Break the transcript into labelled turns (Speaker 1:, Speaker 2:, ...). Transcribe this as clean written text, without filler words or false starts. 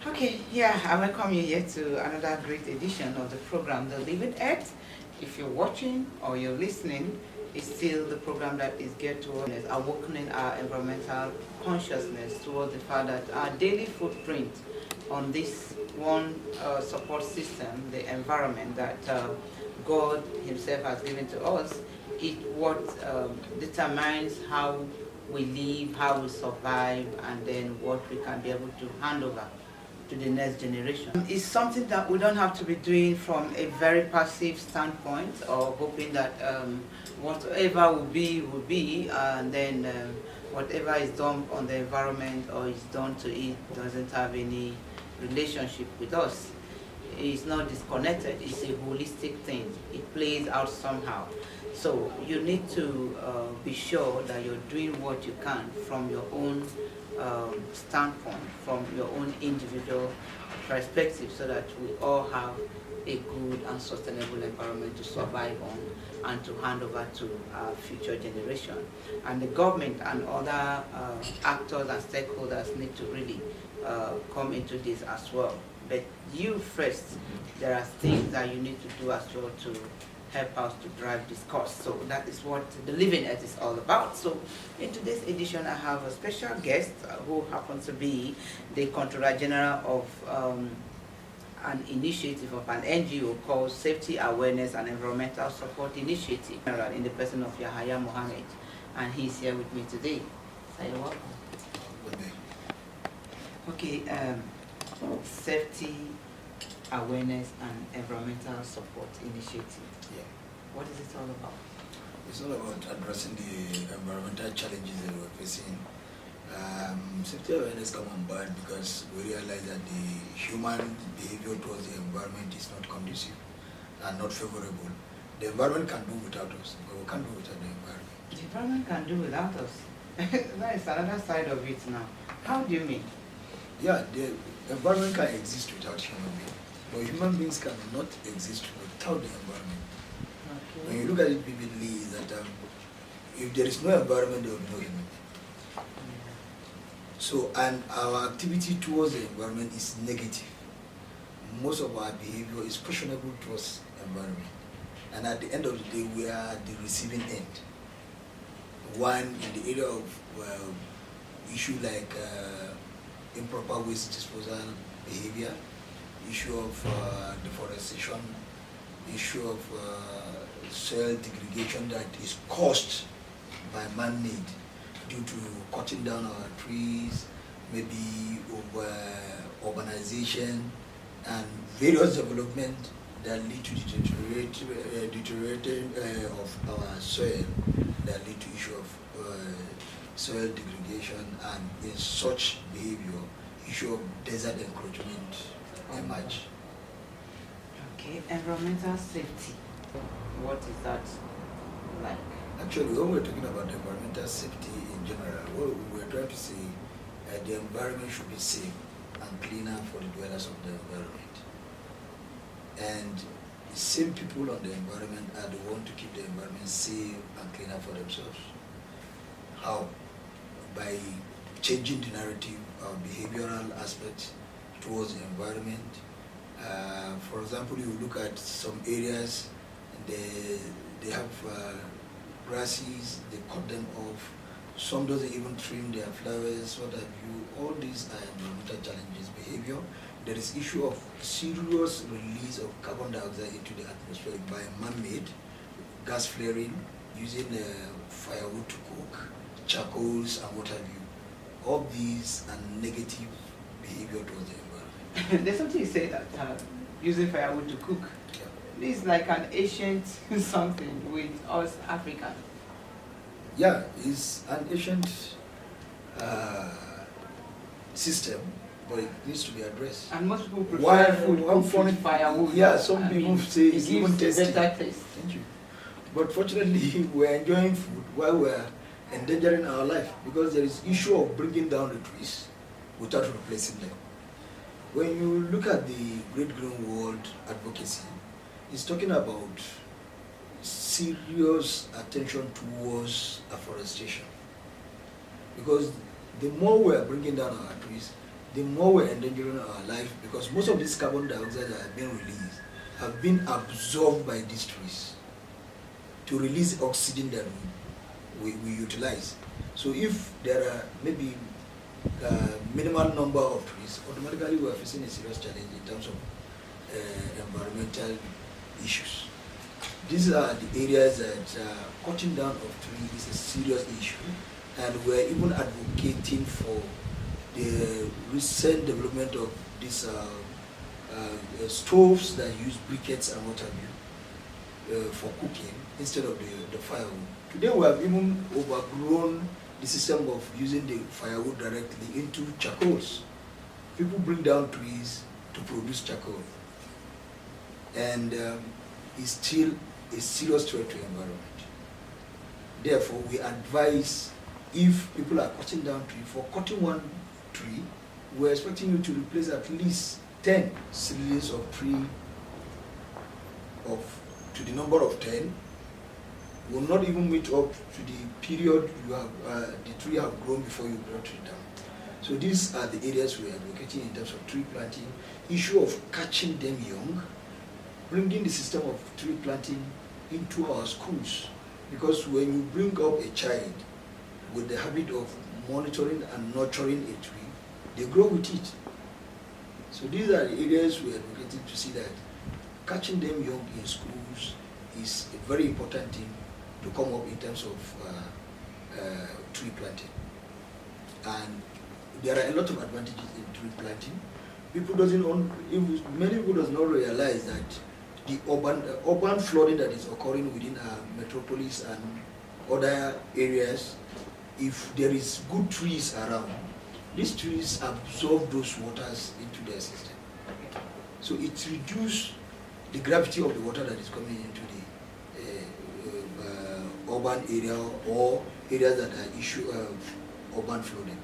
Speaker 1: Okay, yeah, I welcome you here to another great edition of the program, The Living Earth. If you're watching or you're listening, it's still the program that is geared towards awakening our environmental consciousness towards the fact that our daily footprint on this one support system, the environment that God Himself has given to us, is what determines how we live, how we survive, and then what we can be able to hand over to the next generation. It's something that we don't have to be doing from a very passive standpoint or hoping that whatever will be, and then whatever is done on the environment or is done to it doesn't have any relationship with us. It's not disconnected, it's a holistic thing. It plays out somehow. So you need to be sure that you're doing what you can from your own standpoint, from your own individual perspective, so that we all have a good and sustainable environment to survive on and to hand over to our future generation. And the government and other actors and stakeholders need to really come into this as well. But you first, there are things that you need to do as well to help us to drive this cause. So that is what the Living Earth is all about. So in today's edition, I have a special guest who happens to be the Controller General of an initiative of an NGO called Safety Awareness and Environmental Support Initiative, in the person of Yahaya Mohammed. And he's here with me today. So you're welcome. Okay, Safety Awareness and Environmental Support Initiative.
Speaker 2: Yeah.
Speaker 1: What is it all about?
Speaker 2: It's all about addressing the environmental challenges that we're facing. Safety awareness come on board because we realize that the human behavior towards the environment is not conducive and not favorable. The environment can do without us, but we can't do without the environment.
Speaker 1: The environment can do without us. That is another side of it now. How do you mean?
Speaker 2: Yeah, the environment can exist without human beings, but human beings cannot exist without the environment.
Speaker 1: Okay.
Speaker 2: When you look at it vividly, is that if there is no environment, there will be no human being. So, and our activity towards the environment is negative. Most of our behavior is questionable towards environment. And at the end of the day, we are the receiving end. One, in the area of issue like improper waste disposal behavior, issue of deforestation, issue of soil degradation that is caused by man-made due to cutting down our trees, maybe over urbanization and various development that lead to deteriorating of our soil, that lead to issue of soil degradation, and in such behavior, issue of desert encroachment emerge.
Speaker 1: Okay, environmental safety. What is that like?
Speaker 2: Actually, when we're talking about environmental safety in general, what we're trying to say, the environment should be safe and cleaner for the dwellers of the environment. And the same people on the environment are the ones to keep the environment safe and cleaner for themselves. How? By changing the narrative of behavioral aspects towards the environment. For example, you look at some areas, they have grasses, they cut them off. Some doesn't even trim their flowers, what have you. All these are environmental challenges, behavior. There is issue of serious release of carbon dioxide into the atmosphere by man-made, gas flaring, using firewood to cook, charcoals and what have you. All these are negative behavior towards the environment.
Speaker 1: There's something you say that using firewood to cook.
Speaker 2: Yeah.
Speaker 1: This is like an ancient something with us Africans.
Speaker 2: Yeah, it's an ancient system, but it needs to be addressed.
Speaker 1: And most people prefer food cooked with firewood.
Speaker 2: Yeah, some people say it's even
Speaker 1: it gives
Speaker 2: tasty.
Speaker 1: a better taste.
Speaker 2: Thank you. But fortunately, we're enjoying food while we're endangering our life, because there is issue of bringing down the trees without replacing them. When you look at the Great Green World advocacy, it's talking about serious attention towards afforestation. Because the more we are bringing down our trees, the more we're endangering our life, because most of this carbon dioxide that have been released have been absorbed by these trees to release oxygen that we utilize. So if there are maybe minimal number of trees, automatically we are facing a serious challenge in terms of environmental issues. These are the areas that cutting down of trees is a serious issue, and we're even advocating for the recent development of these stoves that use briquettes and what have you for cooking instead of the firewood. Today we have even overgrown the system of using the firewood directly into charcoals. People bring down trees to produce charcoal, and it's still a serious threat to the environment. Therefore, we advise, if people are cutting down trees, for cutting one tree, we're expecting you to replace at least 10 seedlings of tree to the number of 10. Will not even meet up to the period you have the tree have grown before you brought it down. So these are the areas we are advocating in terms of tree planting, issue of catching them young, bringing the system of tree planting into our schools, because when you bring up a child with the habit of monitoring and nurturing a tree, they grow with it. So these are the areas we are advocating to see that catching them young in schools is a very important thing to come up in terms of tree planting. And there are a lot of advantages in tree planting. Many people does not realize that the urban flooding that is occurring within our metropolis and other areas, if there is good trees around, these trees absorb those waters into their system. So it reduces the gravity of the water that is coming into the urban area or areas that are issue of urban flooding.